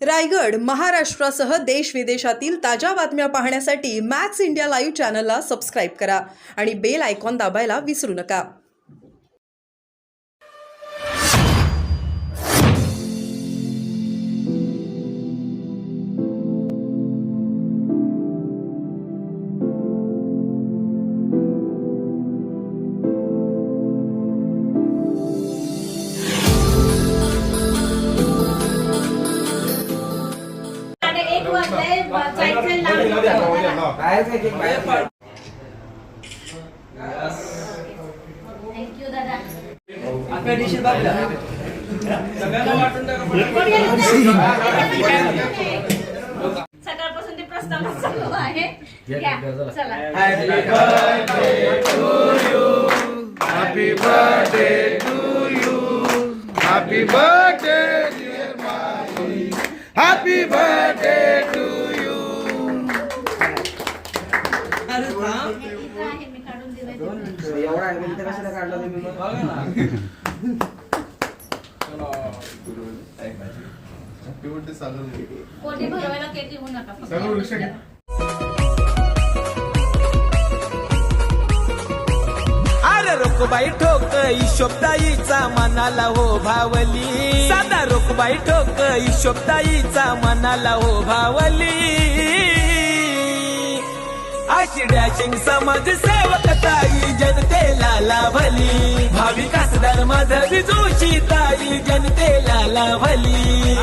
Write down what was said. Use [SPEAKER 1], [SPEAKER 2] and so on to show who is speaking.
[SPEAKER 1] रायगड, महाराष्ट्रासह देश विदेशातील ताज्या बातम्या पाहण्यासाठी मॅक्स इंडिया लाईव्ह चॅनलला सबस्क्राईब करा आणि बेल आयकॉन दाबायला विसरू नका.
[SPEAKER 2] थँक्यू दादा. सकाळपासून ते प्रस्ताव चालू आहे. चला.
[SPEAKER 3] Happy birthday to you. Happy birthday, dear mommy. Happy birthday to you.
[SPEAKER 2] इथं आहे, मी काढून दिलंय.
[SPEAKER 4] एवढा आहे म्हणजे कशाला काढला तुम्ही मग? बघा ना.
[SPEAKER 2] कोणी भरवायला केक घेऊ नका फक्त.
[SPEAKER 5] अरे रोकबाई ठोक ईशोबताईचा मनाला हो भावली. साधा रोकबाई ठोक ईशोबताईचा मनाला हो भावली. अशी डॅशिंग समाज सेवक ताई जनतेला लाभली. भाविकास धर्म जोशी ताई जनतेला लाभली.